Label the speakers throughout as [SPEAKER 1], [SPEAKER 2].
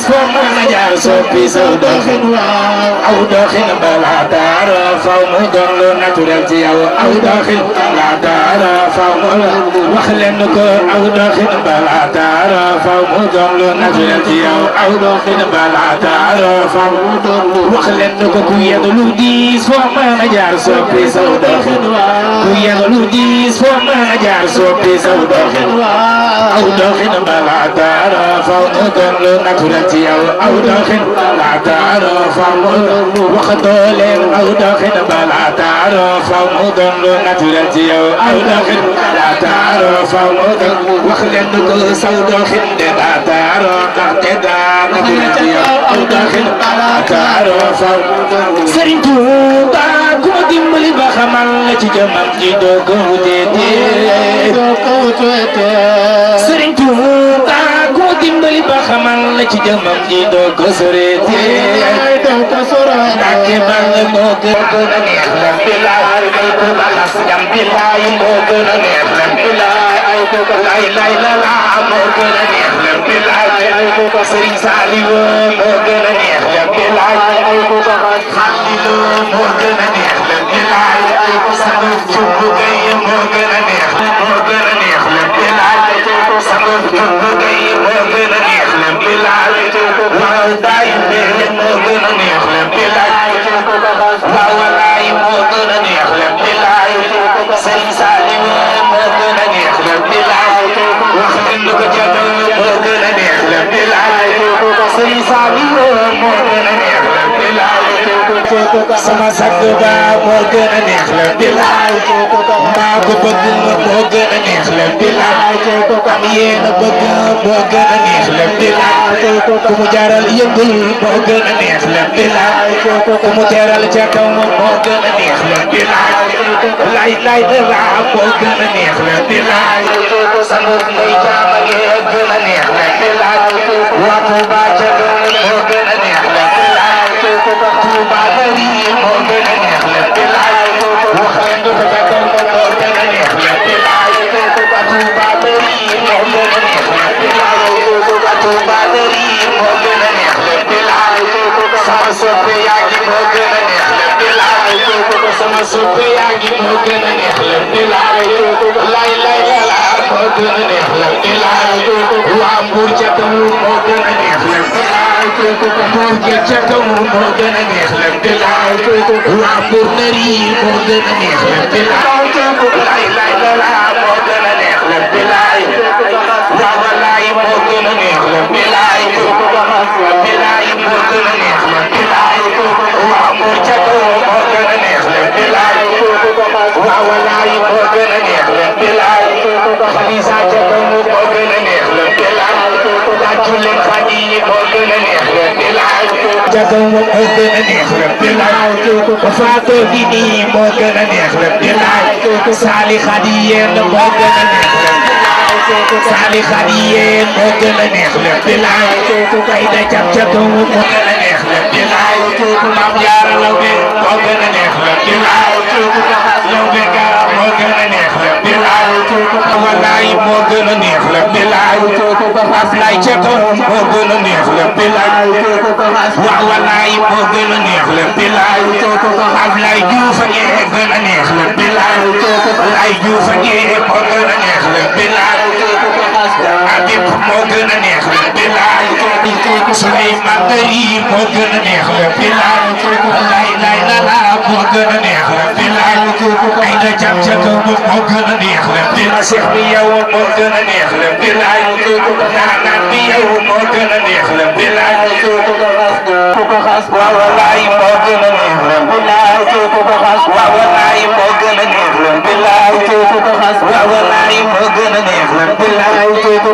[SPEAKER 1] diis foo mën a jaar soppi saw doxin aw doxin balaa dara faw mu doon lu naturel ci yow aw doxin balaa dara faw mu wax leen ko aw doxin balaa dara faw mu doon lu naturel ci yow aw doxin balaa dara faw mu doon wax leen ko ku yenu lu diis foo mën a jaar soppi saw doxin ku yenu lu diis foo mën a jaar soppi saw doxin aw doxin balaa dara faw mu doon lu naturel ci yow aw doxin balaa dara faw mu wax dooleen aw doxin balaa dara faw mu doon lu naturel ci yow aw doxin balaa dara faw mu doon wax leen ko saw doxin de daa dara ndaxte daa naturel ci yow aw doxin balaa dara faw mu doon Serigne Touba ku ma dimbali ba xamal la ci jëmam ji doo ko wutee Serigne Touba ku ma dimbali ba xamal la ci jëmam ji doo ko soreetee Mbàkke bal moo gën a neex la bilaay ay ko baxas jam bilaay moo gën a neex la bilaay ay ko lay lay la la moo gën a neex la bilaay ay ko Serigne Saliou moo gën a neex la bilaay ay ko Xalilu moo gën a neex la bilaay ay ko Sanu Jumbu Gay moo gën a neex la bilaay Sanu Jumbu Gay moo gën a neex la bilaay waaw daay moo gën a neex la bilaay waaw walaay moo gën a neex la bilaay Serigne Saliou moo gën a neex la bilaay wax leen ko ca moo gën a neex la bilaay Serigne Saliou moo gën a neex la bilaay sama sang ba moo gën a neex la bilaay maa ko bëgg moo gën a neex la bilaay am yéen a bëgg moo gën a neex la bilaay ku mu jaral yëngul moo gën a neex la bilaay ku mu teral ca kaw moo gën a neex la bilaay lay lay la moo gën a neex la bilaay sangu ngay jaama ngee gën a neex la bilaay waa Tuuba ca kaw moo gën a neex la bilaay Tuuba dari moo gën a neex la bilaay wax leen ko ca kaw moo gën a neex la bilaay Tuuba dari moo gën a neex la bilaay Tuuba dari moo gën a neex la bilaay sama soppe yaa ngi moo gën a neex la bilaay sama soppe yaa ngi moo gën a neex la bilaay lay lay la moo gën a neex la bilaay waa Mbuur ca kaw moo gën a neex la bilaay Mbuur ca kaw moo gën a neex la bilaay waa Mbuur nari moo gën a neex la bilaay lay lay la moo gën a neex la bilaay waa walaay moo gën a neex la bilaay bilaay moo gën a neex la bilaay waa Mbuur ca kaw moo gën a neex la bilaay waa walaay moo gën a neex la bilaay Xadisa ca kaw moo gën a neex la bilaay laaju leen Xadi moo gën a neex la bilaay ca kaw moo gën a neex la bilaay Faatu Dini moo gën a neex la bilaay Sali Xadi yéen moo gën a neex la Sali Xadi yéen moo gën a neex la bilaay kay da cap ca kaw moo gën a neex la bilaay Maam Jaara Lawbe moo gën a neex la bilaay Lawbe Gara moo gën a neex la bilaay walaay moo gën a neex la bilaay Aslaay ca kaw moo gën a neex la bilaay waaw walaay moo gën a neex la bilaay Aslaay Juuf a ngi gën a neex la bilaay Laay Juuf a ngi moo gën a neex la bilaay Habib moo gën a neex la bilaay Suleymaan Gari moo gën a neex la bilaay lay lay la la moo gën a neex la bilaay ay da jam ca kaw moo gën a neex la bilaay Cheikh bi yow moo gën a neex la bilaay naanaan bi yow moo gën a neex la bilaay waaw walaay moo gën a neex la bilaay waaw walaay moo gën a neex la bilaay waaw walaay moo gën a neex la bilaay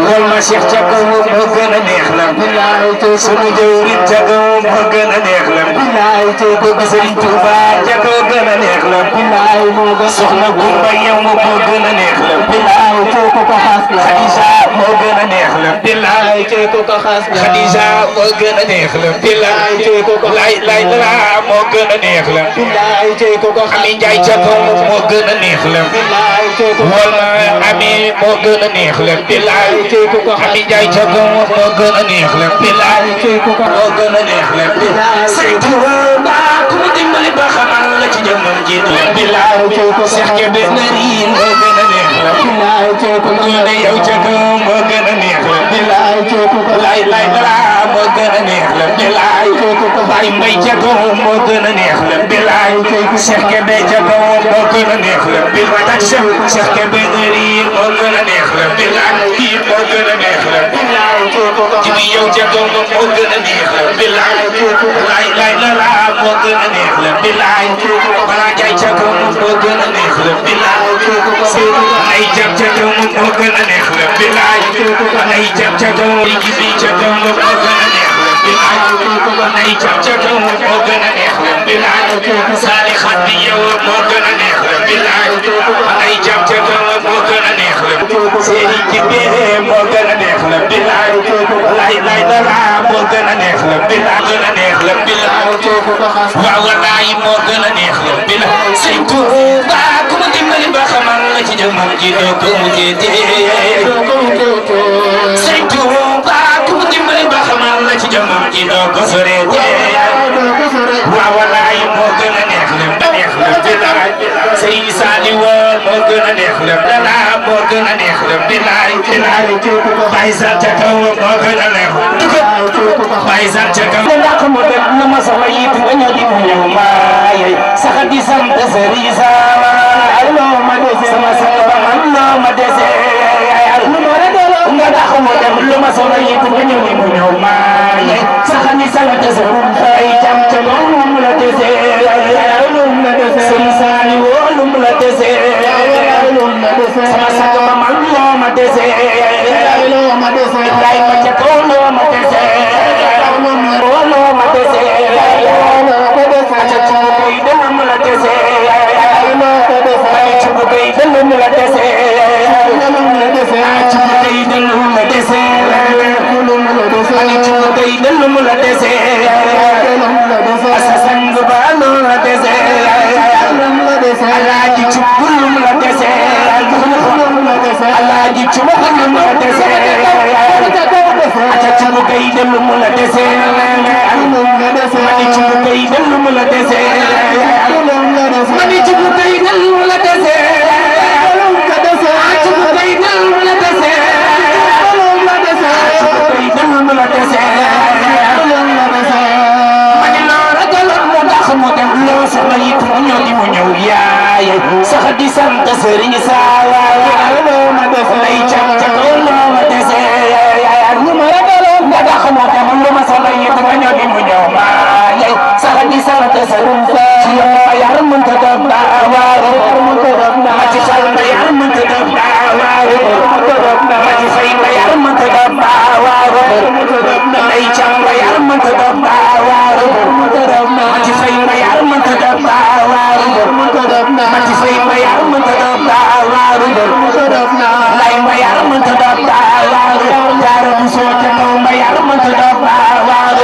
[SPEAKER 1] lool ma Cheikh ca kaw moo gën a neex la bilaay sunu jëwriñ ca kaw moo gën a neex la bilaay bëgg Serigne Touba ca kaw gën a neex la bilaay soxna Gumba yow moo gën a neex la bilaay Khadija moo gën a neex la bilaay Khadija moo gën a neex la bilaay lay la moo gën a neex la Ami Njaay ca kaw moo gën a neex la wol ma Ami moo gën a neex la bilaay Ami Njaay ca kaw moo gën a neex la bilaay moo gën a neex la bilaay Sëñ Tuuba ku mu dimbali ba xamal la ci jëmmam ji la bilaay Seex Kebe Nariin moo gën a neex la bilaay ngoone yow ca kaw moo gën a neex la bilaay lay lay dara moo gën a neex la bilaay Baay Mbay ca kaw moo gën a neex la bilaay Seex Kebe ca kaw moo gën a neex la bilaay Seex Kebe Nariin moo gën a neex la bilaay kii moo gën a neex la bilaay jibi yow ca kaw moo gën a neex la bilaay lay lay dara moo gën a neex la bilaay Bala Njaay ca kaw moo gën a neex la bilaay ay jam ca kaw moo gën a neex la bilaay ay jam ca kaw jibi ca kaw moo gën a neex la bilaay ay jam ca kaw moo gën a neex la bilaay Saalixaat bi yow moo gën a neex la bilaay ay jam ca kaw moo gën a neex la seeni jibi moo gën a neex la bilaay lay lay dara moo gën a neex la bilaay gën a neex la bilaay waaw wallaay moo gën a neex la bilaay Sëñ Tuuba ku mu dimbali ba xamal la ci jëmmam ji doo ko mujjee dee Sëñ Tuuba ku mu dimbali ba xamal la ci jëmmam ji doo ko soree dee waaw wallaay moo gën a neex la ba neex la bilaay Sëñ Saaliw moo gën a neex la bilaay moo gën a neex la bilaay bilaay Baay Sal ca kaw moo gën a neex Baay Sal ca kaw ndax mu dem na ma sama yit nga ñëw di mu ñëw maaye sax di sant Sëriñ Saaliw loo ma dese sama sang ba man loo ma dese nga ndax mu dem lu ma sama yit nga ñëw di mu ñëw maaye sax di sant Sëriñ ay jam ca moom la dese Sëriñ Saaliw lu mu la dese sama sang ba man loo ma dese Ibrahima ca kaw loo ma dese loo ma dese aca cubu koy dana mu la dese ani cubu koy dana mu la dese cubu koy dana mu la dese ani cubu koy dana mu la dese asa sang ba loo la dese alaaji cubu mu la dese alaaji cubu mu la dese aca cubu koy dana mu la dese mani cubu koy dana mu la dese mani cubu koy dana mu la dese cubu koy dana mu la dese cubu koy dana mu la dese mani loo ragaloon mu tax mu dem loo soxla it mu ñëw di mu ñëw yaay sax di sant Sëriñ Saaliw lay jam ca kaw loo ma dese lu ma ragaloon mu tax mu dem lu ma soxla it mu ñëw di mu ñëw yaay sax di sant Sëriñ Saaliw yar mënta def daawaaru ma ci fal ma yar mënta def daawaaru ma ci fay ma yar mënta def daawaaru lay jam ma yar mënta def daawaaru ma ci fay ma yar mënta def daawaaru ma ci fay ma yar mënta def daawaaru lay ma yar mënta def daawaaru jaara bu soo ca kaw ma yar mënta def daawaaru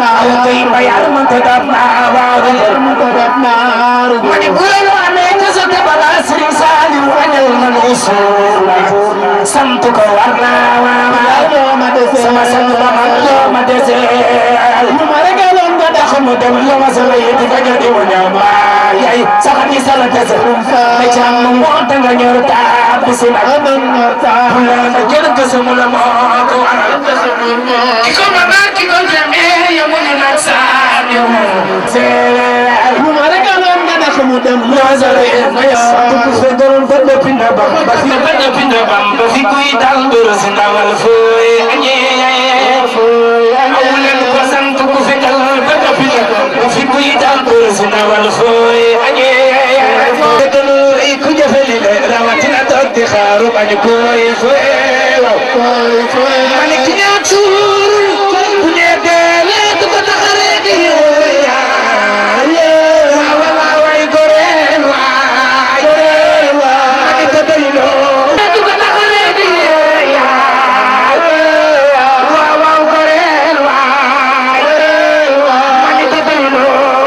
[SPEAKER 1] aw kay ma yar mënta def daawaaru ma ni bu la amee ca sa tabala Sëriñ Saaliw wañal ma lu suur sant ko war naa sama sang ba man loo ma dese lu ma regaloon nga tax mu dem lu ma sama yëti nga ñëw di mu ñëw yaay sax di sala dese ma cam mu monta nga ñor taa bisi nag bu la ma jër gësa mu la moo ko waral ki ko ma maa ki ko jamee ya mu ñu nag Saaliw lu ma regaloon nga tax mu dem lu ma sama yëti nga ñor fe doon fa dëppinda bam ba fi fa dëppinda bam ba fi kuy dal mbir si ndawal fooy awulen ko sant ku fi dal ba dëppinda ba fi kuy dal mbir si ndawal fooy ku jëfeli le rawatina toog di xaaru bañ koy fooy mani ki ñëw tuur bu ñee deele du ko taxaree di waay goreel waay mani ko doyloo du ko taxaree di waaw goreel waay mani ko doyloo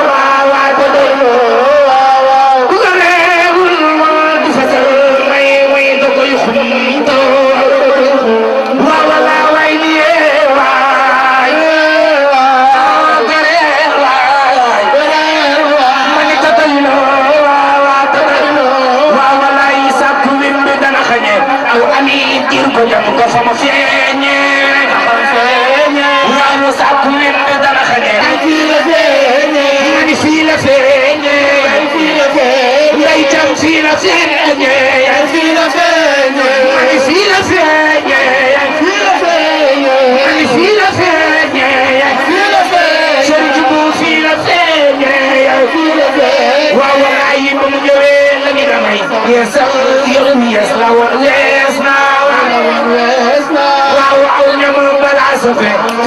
[SPEAKER 1] waay ko doyloo ku ko reewul moo di fasal may da koy xumtoo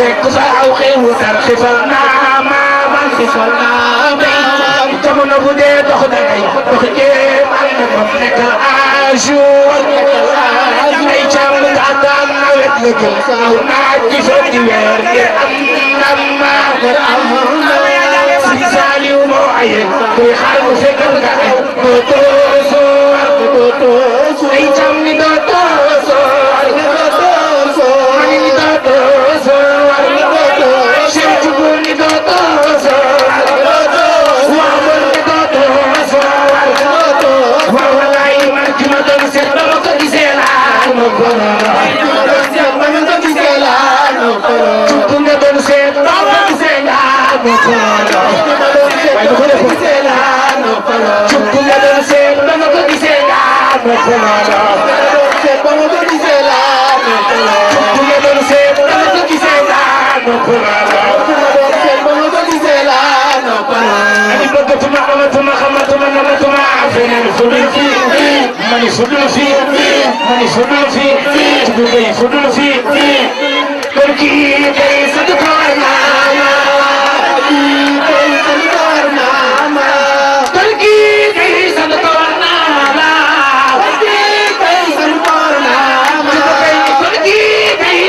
[SPEAKER 1] fekk sa aw xew tar xifal naa maamal xifal naa maam jamono bu dee dox dangay dox jéem am na moom nekk à jour ay càmm nga daan nawet la jël aw naaj ci soog di weer ngir am ndam si Saliou moo aye kuy xaar mu fekkal nga ay dootoo soor ay càmm ni dootoo soor mani ni dootoo soor Cheikh Diouf ni dootoo soor waaw man ni dootoo soor waaw walaay man ki ma doon seet ba ma ko gisee laa ma Diouf nga doon seet ba ma ko gisee laa ma waaye dafa def Diouf nga doon seet ba ma ko gisee laa ma mani fudul fi tubay fudul fi barki day sadukar nama barki day sadukar nama barki day sadukar nama barki day sadukar nama barki day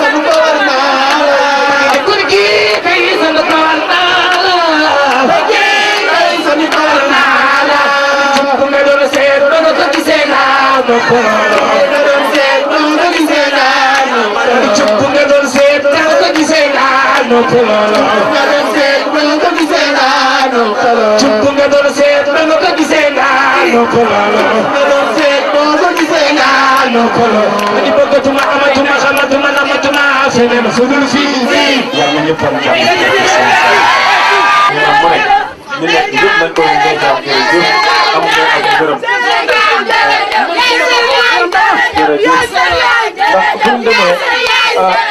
[SPEAKER 1] sadukar nama barki day sadukar nama
[SPEAKER 2] Yes,